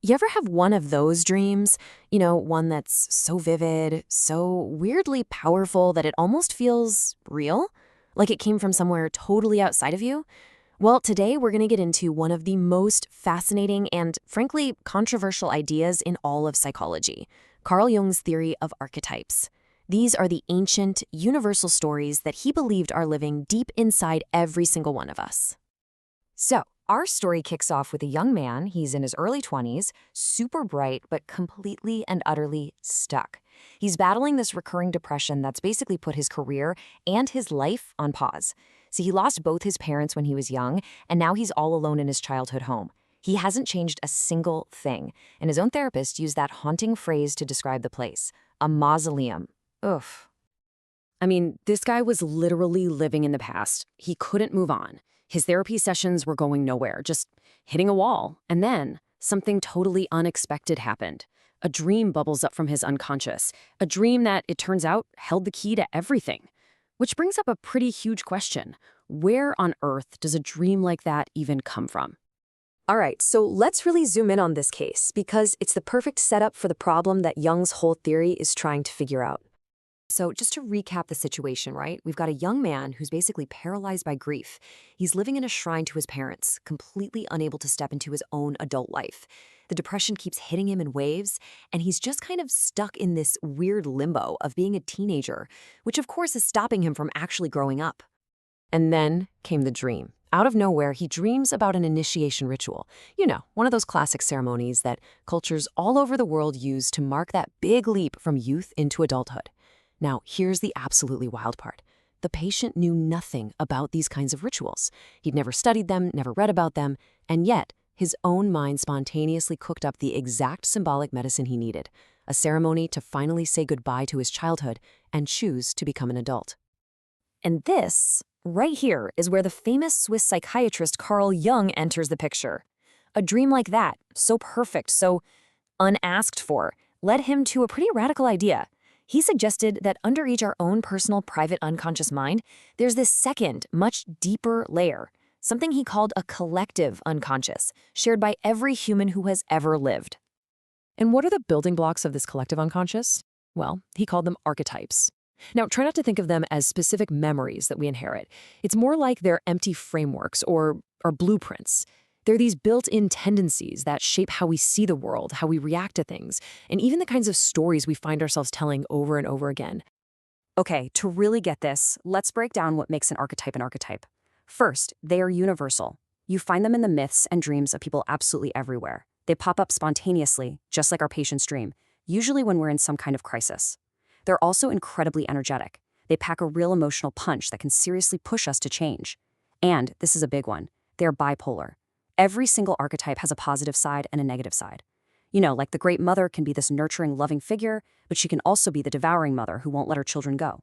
You ever have one of those dreams? One that's so vivid, so weirdly powerful that it almost feels real? Like it came from somewhere totally outside of you? Well, today we're going to get into one of the most fascinating and, frankly, controversial ideas in all of psychology, Carl Jung's theory of archetypes. These are the ancient, universal stories that he believed are living deep inside every single one of us. So, our story kicks off with a young man. He's in his early 20s, super bright, but completely and utterly stuck. He's battling this recurring depression that's basically put his career and his life on pause. See, he lost both his parents when he was young, and now he's all alone in his childhood home. He hasn't changed a single thing, and his own therapist used that haunting phrase to describe the place: a mausoleum. Oof. I mean, this guy was literally living in the past. He couldn't move on. His therapy sessions were going nowhere, just hitting a wall. And then something totally unexpected happened. A dream bubbles up from his unconscious, a dream that, it turns out, held the key to everything. Which brings up a pretty huge question. Where on earth does a dream like that even come from? All right, so let's really zoom in on this case because it's the perfect setup for the problem that Jung's whole theory is trying to figure out. So just to recap the situation, right? We've got a young man who's basically paralyzed by grief. He's living in a shrine to his parents, completely unable to step into his own adult life. The depression keeps hitting him in waves, and he's just kind of stuck in this weird limbo of being a teenager, which of course is stopping him from actually growing up. And then came the dream. Out of nowhere, he dreams about an initiation ritual. One of those classic ceremonies that cultures all over the world use to mark that big leap from youth into adulthood. Now, here's the absolutely wild part. The patient knew nothing about these kinds of rituals. He'd never studied them, never read about them, and yet his own mind spontaneously cooked up the exact symbolic medicine he needed, a ceremony to finally say goodbye to his childhood and choose to become an adult. And this, right here, is where the famous Swiss psychiatrist Carl Jung enters the picture. A dream like that, so perfect, so unasked for, led him to a pretty radical idea. He suggested that under each our own personal private unconscious mind, there's this second, much deeper layer, something he called a collective unconscious, shared by every human who has ever lived. And what are the building blocks of this collective unconscious? Well, he called them archetypes. Now, try not to think of them as specific memories that we inherit. It's more like they're empty frameworks or blueprints. They're these built-in tendencies that shape how we see the world, how we react to things, and even the kinds of stories we find ourselves telling over and over again. Okay, to really get this, let's break down what makes an archetype. First, they are universal. You find them in the myths and dreams of people absolutely everywhere. They pop up spontaneously, just like our patient's dream, usually when we're in some kind of crisis. They're also incredibly energetic. They pack a real emotional punch that can seriously push us to change. And, this is a big one, they're bipolar. Every single archetype has a positive side and a negative side. Like the great mother can be this nurturing, loving figure, but she can also be the devouring mother who won't let her children go.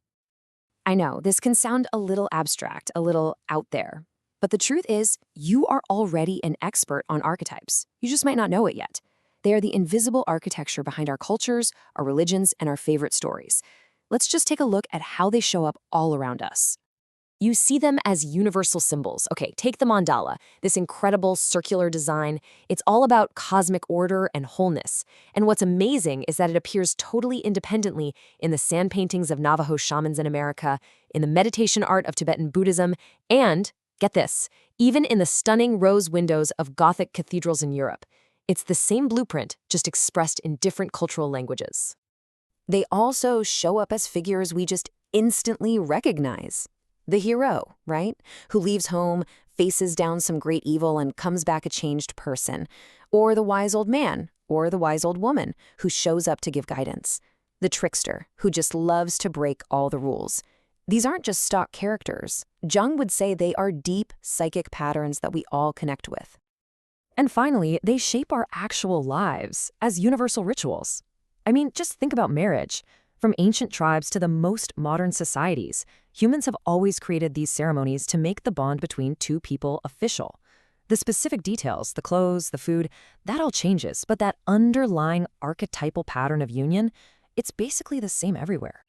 I know, this can sound a little abstract, a little out there. But the truth is, you are already an expert on archetypes. You just might not know it yet. They are the invisible architecture behind our cultures, our religions, and our favorite stories. Let's just take a look at how they show up all around us. You see them as universal symbols. Okay, take the mandala, this incredible circular design. It's all about cosmic order and wholeness. And what's amazing is that it appears totally independently in the sand paintings of Navajo shamans in America, in the meditation art of Tibetan Buddhism, and, get this, even in the stunning rose windows of Gothic cathedrals in Europe. It's the same blueprint, just expressed in different cultural languages. They also show up as figures we just instantly recognize. The hero, right? Who leaves home, faces down some great evil, and comes back a changed person. Or the wise old man, or the wise old woman, who shows up to give guidance. The trickster, who just loves to break all the rules. These aren't just stock characters. Jung would say they are deep psychic patterns that we all connect with. And finally, they shape our actual lives as universal rituals. I mean, just think about marriage. From ancient tribes to the most modern societies, humans have always created these ceremonies to make the bond between two people official. The specific details, the clothes, the food, that all changes, but that underlying archetypal pattern of union, it's basically the same everywhere.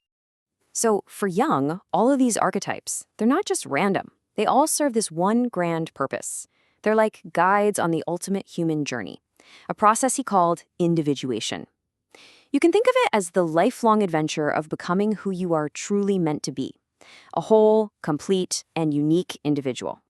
So for Jung, all of these archetypes, they're not just random. They all serve this one grand purpose. They're like guides on the ultimate human journey. a process he called individuation. You can think of it as the lifelong adventure of becoming who you are truly meant to be, a whole, complete, and unique individual.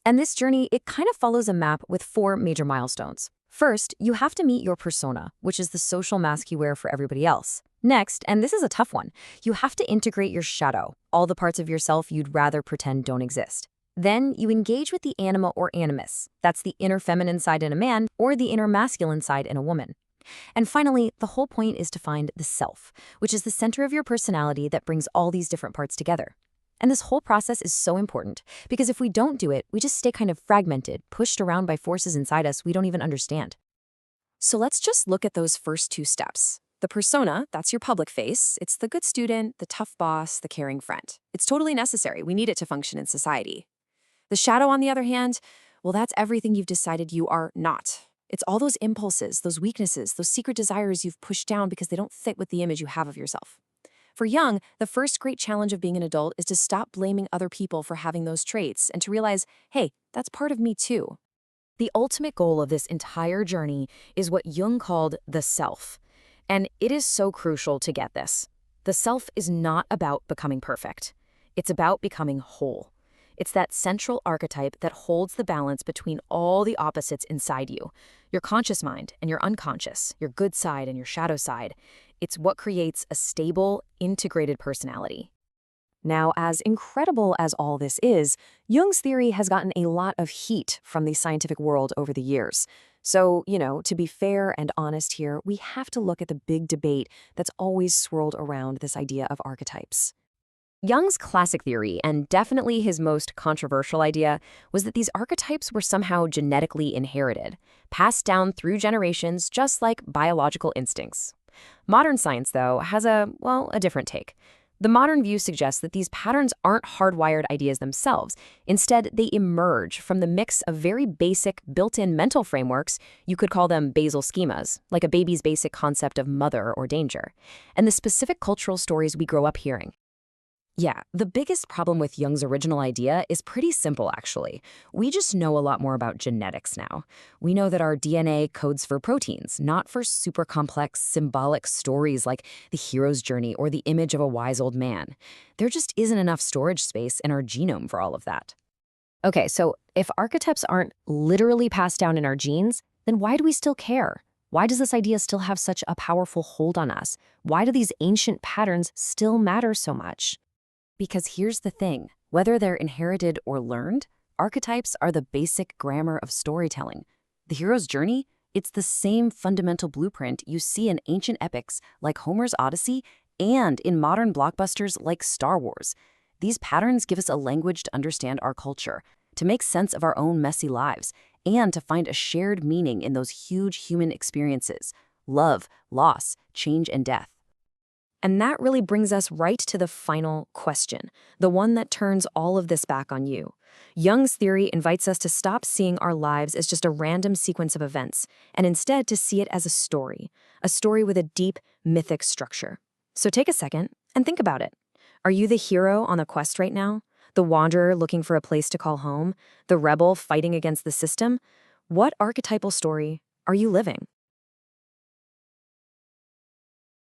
And this journey, it kind of follows a map with 4 major milestones. First, you have to meet your persona, which is the social mask you wear for everybody else. Next, and this is a tough one, you have to integrate your shadow, all the parts of yourself you'd rather pretend don't exist. Then you engage with the anima or animus. That's the inner feminine side in a man or the inner masculine side in a woman. And finally, the whole point is to find the self, which is the center of your personality that brings all these different parts together. And this whole process is so important because if we don't do it, we just stay kind of fragmented, pushed around by forces inside us we don't even understand. So let's just look at those first 2 steps. The persona, that's your public face. It's the good student, the tough boss, the caring friend. It's totally necessary. We need it to function in society. The shadow, on the other hand, well, that's everything you've decided you are not. It's all those impulses, those weaknesses, those secret desires you've pushed down because they don't fit with the image you have of yourself. For Jung, the first great challenge of being an adult is to stop blaming other people for having those traits and to realize, hey, that's part of me too. The ultimate goal of this entire journey is what Jung called the self. And it is so crucial to get this. The self is not about becoming perfect. It's about becoming whole. It's that central archetype that holds the balance between all the opposites inside you, your conscious mind and your unconscious, your good side and your shadow side. It's what creates a stable, integrated personality. Now, as incredible as all this is, Jung's theory has gotten a lot of heat from the scientific world over the years. So, to be fair and honest here, we have to look at the big debate that's always swirled around this idea of archetypes. Jung's classic theory, and definitely his most controversial idea, was that these archetypes were somehow genetically inherited, passed down through generations just like biological instincts. Modern science, though, has a different take. The modern view suggests that these patterns aren't hardwired ideas themselves. Instead, they emerge from the mix of very basic, built-in mental frameworks. You could call them basal schemas, like a baby's basic concept of mother or danger, and the specific cultural stories we grow up hearing. Yeah, the biggest problem with Jung's original idea is pretty simple, actually. We just know a lot more about genetics now. We know that our DNA codes for proteins, not for super complex, symbolic stories like the hero's journey or the image of a wise old man. There just isn't enough storage space in our genome for all of that. Okay, so if archetypes aren't literally passed down in our genes, then why do we still care? Why does this idea still have such a powerful hold on us? Why do these ancient patterns still matter so much? Because here's the thing, whether they're inherited or learned, archetypes are the basic grammar of storytelling. The hero's journey, it's the same fundamental blueprint you see in ancient epics like Homer's Odyssey and in modern blockbusters like Star Wars. These patterns give us a language to understand our culture, to make sense of our own messy lives, and to find a shared meaning in those huge human experiences: love, loss, change, and death. And that really brings us right to the final question, the one that turns all of this back on you. Jung's theory invites us to stop seeing our lives as just a random sequence of events, and instead to see it as a story with a deep, mythic structure. So take a second and think about it. Are you the hero on the quest right now? The wanderer looking for a place to call home? The rebel fighting against the system? What archetypal story are you living?